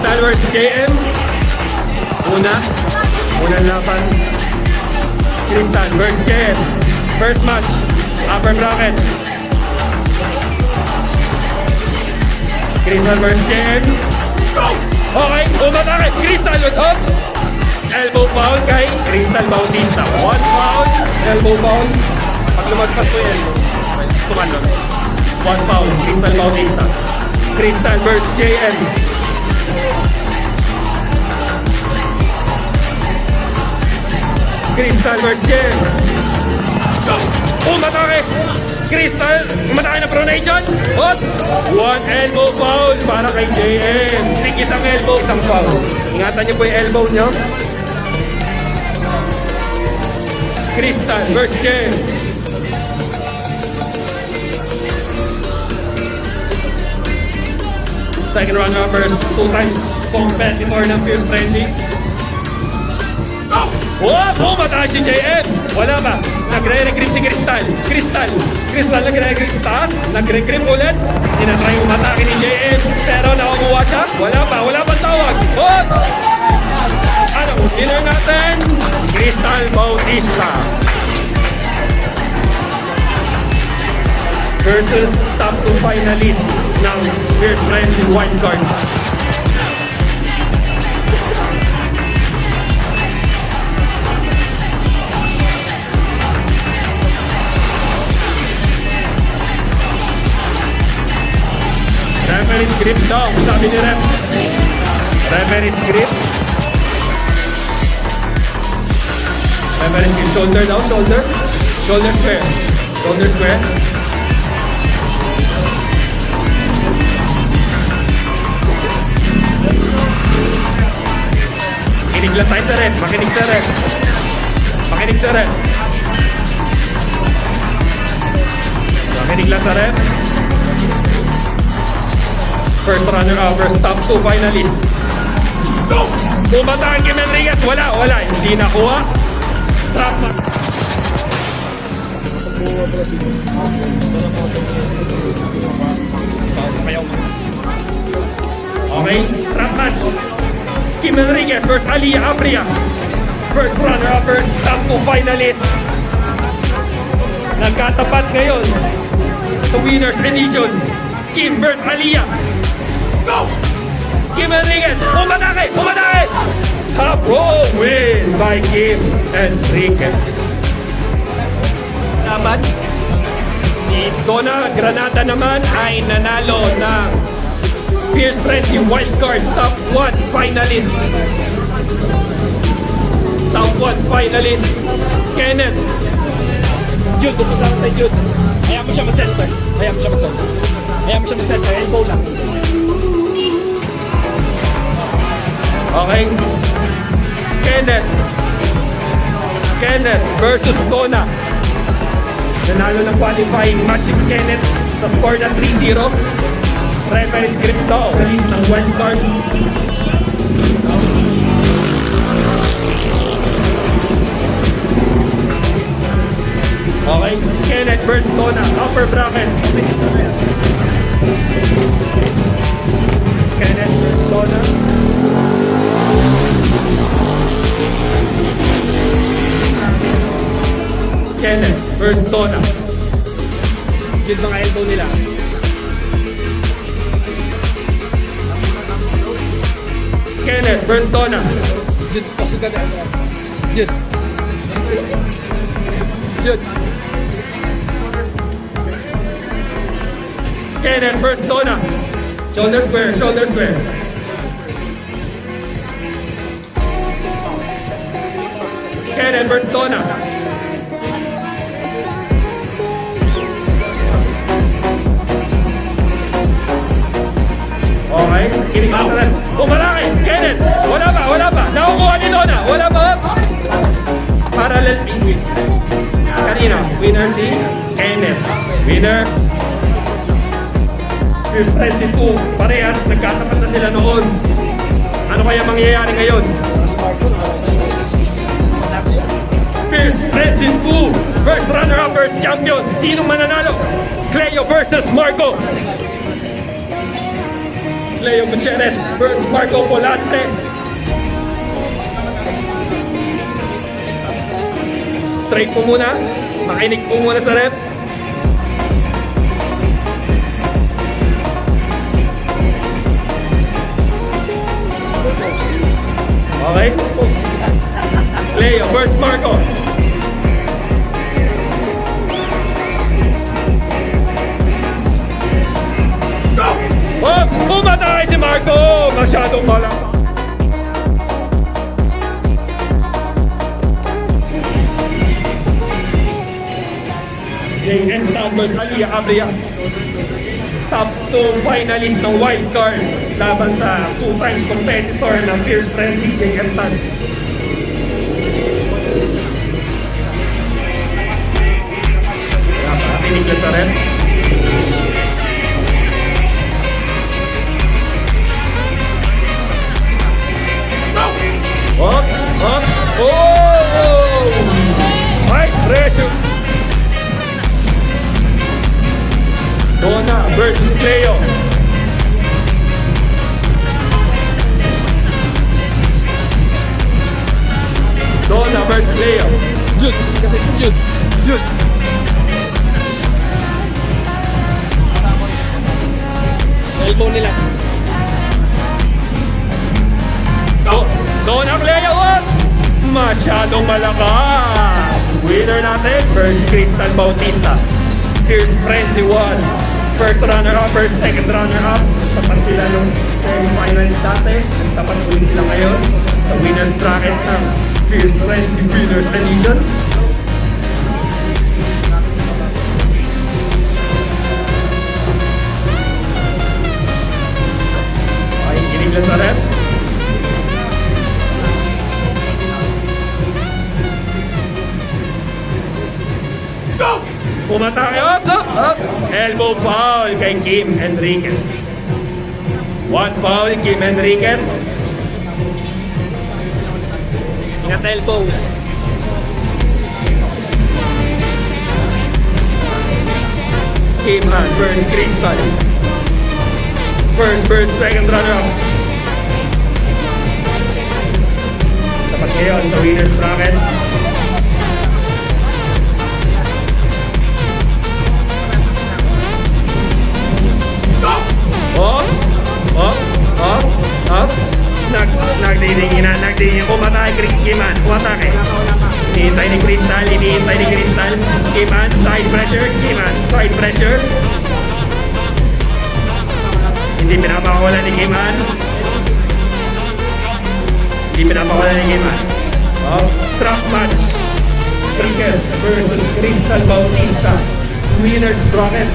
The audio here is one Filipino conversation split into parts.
Crystal versus JM. Unang laban. Crystal versus JM. First match, upper bracket. Crystal versus JM. Okay, umatake. Crystal with up. Elbow foul kay Crystal Bautista. 1 foul, elbow foul. Pag lumagpas ko yung elbow, tumalon. 1 foul, Crystal Bautista. Crystal versus JM. Crystal versus JM. Umatake. Crystal, umatake na pronation. Hot. 1 elbow foul para kay JM. Isang elbow, isang foul. Ingatan niyo po yung elbow niyo. Crystal versus JM. Second runner-up, 2 times competitor ng Fierce Frenzy. Oh, mataas si JM. Wala ba? Nagre-recrim si Crystal. Crystal nagre-recrim sa taas. Nagre-recrim ulit. Tinatry umatake ni JM. Pero nakakuha siya. Wala pa tawag. Oh! Ano? Winner natin, Crystal Bautista. Versus top 2 finalist ng Fierce Frenzy wildcard. Referee script daw, sabi ni Rep. Referee script. Referee script, shoulder down, shoulder. Shoulder square. Shoulder square. Makinig lang tayo sa Rep. Makinig sa Rep. Makinig sa Rep. Makinig lang sa Rep. First runner-up versus top 2 finalist. Pumatang kay Enriquez. Wala. Hindi nakuha. Trap match. Okay, trap match. Kim Enriquez versus Aliyah Abria. First runner-up versus top 2 finalist. Nagkatapat ngayon sa winner's edition. Kim versus Aliyah. Kim Enriquez, umatake! Top row win by Kim Enriquez. Laban, si Donna Granada naman ay nanalo ng Fierce Frenzy wildcard top 1 finalist. Top 1 finalist, Kenneth. Jude, pupunta tayo Jude. Hayaan mo siya mag-center. Elbow lang. Okay. Kenneth versus Donna. Nanalo ng qualifying match si Kenneth sa score na 3-0. Referee script daw. Release ng wildcard. Okay. Kenneth versus Donna. Upper bracket. Kenneth versus Donna. Kenneth versus Donna. Yun mga elbow nila. Kenneth versus Donna. Jude, pasok ka na. Jude. Kenneth versus Donna. Shoulder square. Kenneth versus Donna. Okay, kinikatalan. Malaki! Kenneth! Wala pa! Nakukuha ni Donna! Wala pa! Parallel penguin. Kanina, winner si Kenneth. Winner. Fierce Frenzy 2. Parehas, nagkatapat na sila noon. Ano kaya mangyayari ngayon? Fierce Frenzy 2. First runner-up, first champion. Sinong mananalo? Cleo versus Marco. Leo Gutierrez versus Marco Volante. Straight po muna. Makinig po muna sa rep. Okay? Leo versus Marco. Oops! Pumatay si Marco! Masyadong malaki. JN Tan versus Aliyah Abria. Top 2 finalist ng wild card laban sa 2 times competitor ng Fierce Frenzy, JN Tan. Piniglas na rin. Up, up, oh! High pressure. Donna versus Cleo. Donna versus Cleo. Jude. Elbow nila. Donna Cleo, oops! Masyadong malakas. Winner natin versus Crystal Bautista. Fierce Frenzy 1. First runner-up versus second runner-up. Tapat sila nung semi-finals dati. Tapat ulit sila ngayon sa winner's bracket ng Fierce Frenzy Winners Edition. Ay, kiniglas na rin. Pumatake, up! Elbow foul kay Kim Enriquez. 1 foul, Kim Enriquez. Ingat elbow. Kim Han versus Crystal. First versus second runner-up. Dapat ngayon sa winner's bracket. Up. Nagdidingin. Pumatay, Kiman. Pumatake. Hinihintay ni Crystal. Kiman, side pressure. Side pressure. Hindi pinapakawalan ni Kiman. Strap match. Enriquez versus Crystal Bautista. Winner's bracket.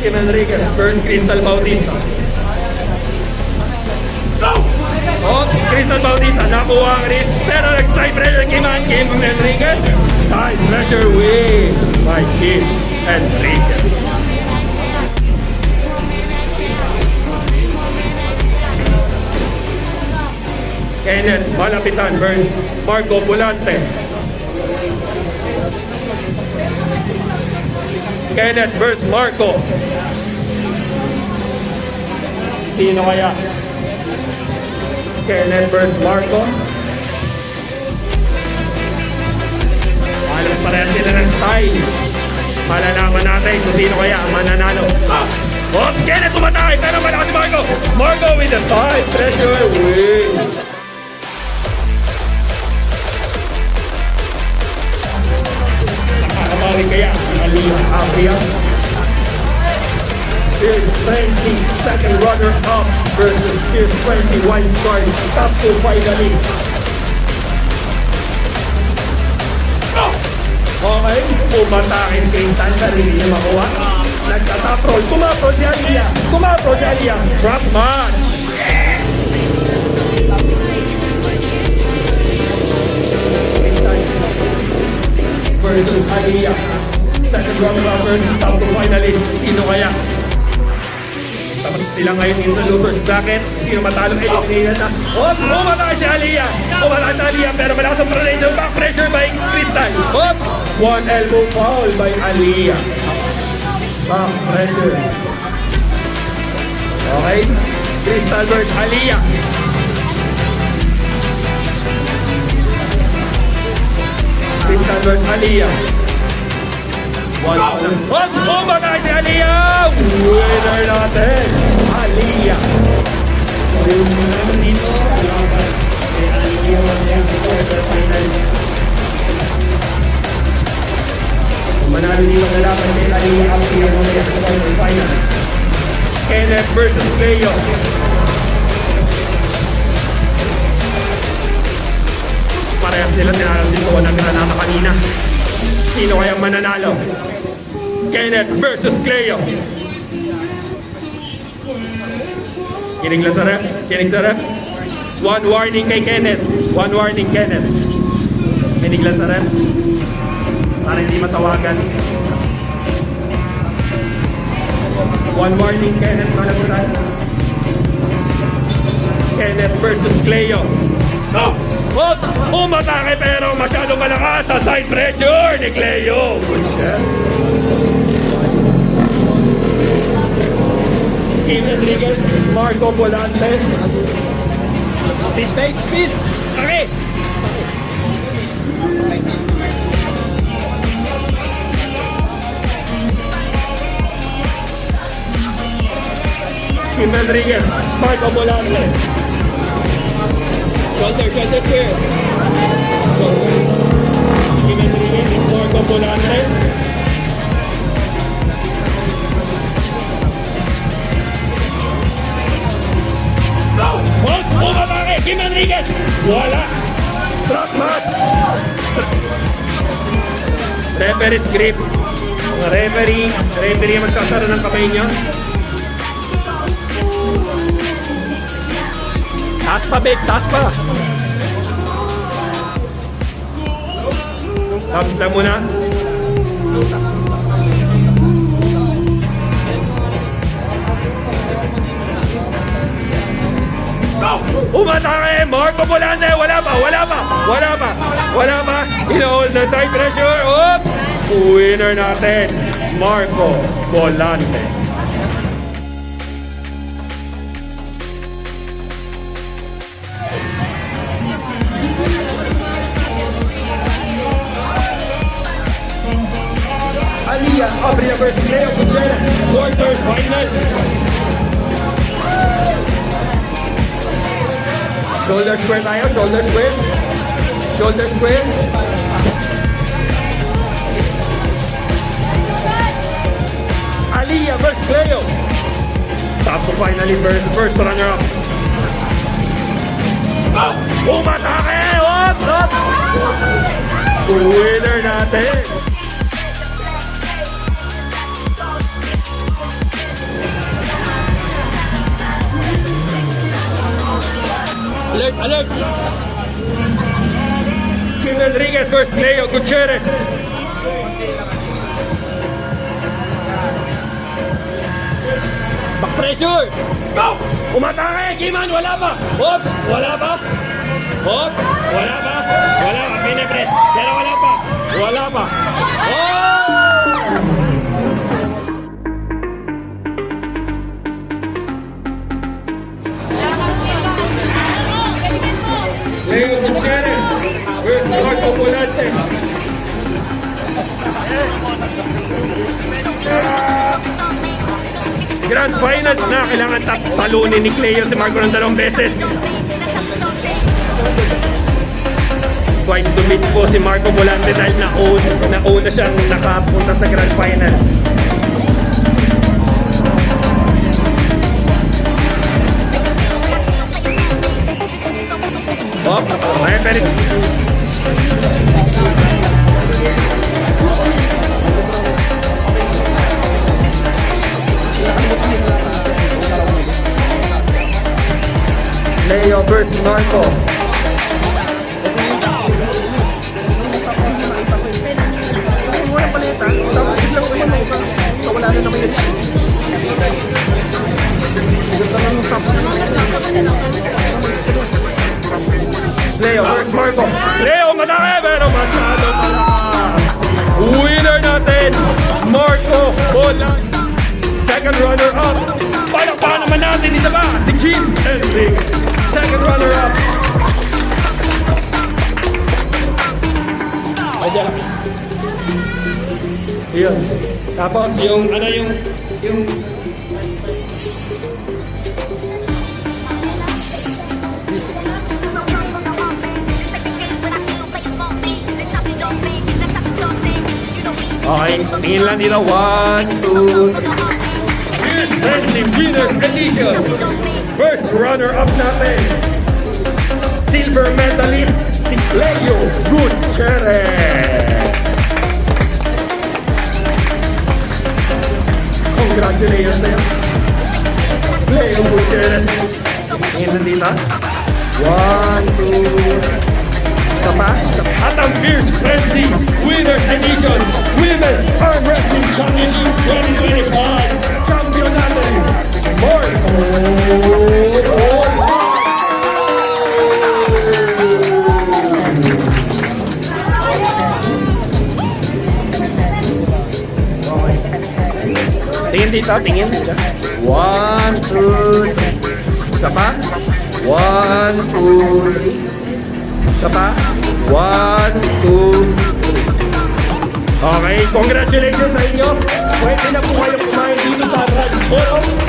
Kim Enriquez versus Crystal Bautista. Oh, Crystal Bautista nakuha ang wrist pero nag-side pressure Kim Enriquez. Side pressure win by Kim Enriquez. Kenneth Malapitan versus Marco Volante. Kenneth versus Marco. Sino kaya? Kenneth versus Marco. Halos parehan sila ng style. Malalaman natin kung sino kaya ang mananalo. Oh, Kenneth tumatay pero malakas si Marco. Marco with the side pressure win. Nakakabawi kaya ang Aliyah Abria. Fierce Frenzy second runner-up versus Fierce Frenzy wild card top 2 finalist. Okay, pumatakin Quintan sa rin niya makuha. Nagka-top roll, kumapro si Aliyah. Strap match. Versus Aliyah. Second runner-up versus top 2 finalist. Sino kaya? Tapos sila ngayon in the losers bracket. Sino matalo eliminated na. Pumatay si Aliyah. Pero malakas ang pronation. Back pressure by Crystal. One elbow foul by Aliyah. Back pressure. Okay. Crystal versus Aliyah. Crystal versus Aliyah. Oh, matay si Aliyah! Winner natin! Aliyah! Yung naman dito, si Aliyah mag-end sa quarterfinal. Manalo dito na laban si Aliyah ang pinag-end sa quarterfinal. Kenneth versus Cleo. Parehas sila tinarasintuan ng granata kanina. Sino kayang mananalo? Kenneth versus Cleo. Kinig lang sa ref. Kinig sa ref. One warning kay Kenneth. One warning, Kenneth. Kinig lang sa ref. Para hindi matawagan. One warning, Kenneth. Malagutan. Kenneth versus Cleo. Oh! Umatake pero masyadong malakas sa side pressure ni Cleo. Good shot. Kim Enriquez, Marco Volante. Speed, take speed. Okay. Kim Enriquez, Marco Volante. Shoulder square. Kim Enriquez, Marco Volante. Umatake, Kim Enriquez! Wala! Strap match! Referee's grip. Referee magsasara ng kamay niya. Taas pa, Bek. Taas pa. Tapos lang muna. Umatake! Marco Volante! Wala pa! Inohold na side pressure. Oops! Winner natin, Marco Volante. Aliyah Abria versus Leo Gutierrez, quarterfinals. Shoulder square tayo, shoulder square. Aliyah versus Leo. Top to finally first runner-up. Umatake! Up! Winner natin. Alert! Kim Enriquez versus Leo Gutierrez. Back pressure! Go! Umatake! Kiman! Wala pa! Oops! Wala pa! Pinipress! Pero wala pa! Oh! Leo Gutierrez versus Marco Volante. Grand Finals na, kailangan talunin ni Cleo si Marco ng 2 beses. Twice to meet po si Marco Volante dahil nauna siyang nakapunta sa Grand Finals. Very Leo versus Marco. Walang paleta, tapos biglang umano ka, wala na naman yung Leo versus Marco. Leo matake pero masyado pala. Wala. Second runner-up. Palakpakan naman natin, isa ba? Si Kim Enrique. Second runner-up. Ayan. Yun. Tapos yung, ano yung... Okay, tingin lang nila. 1, 2, 3. Here's Friendly Winners Edition. First runner-up natin. Silver medalist, si Leo Gutierrez. Congratulations sa'yo. Leo Gutierrez. Tingin lang dito. 1, 2, isa pa. At ang Fierce Frenzy Winners Edition Women's Arm Wrestling Championship 2025 Champion natin, Mark Tingin dito, tingin. 1, 2, 3. Isa pa. 1, 2, 3. Isa pa. 1, 2, 3. Okay, congratulations sa inyo. Pwede na po kayo kumain dito sa Raj Forum.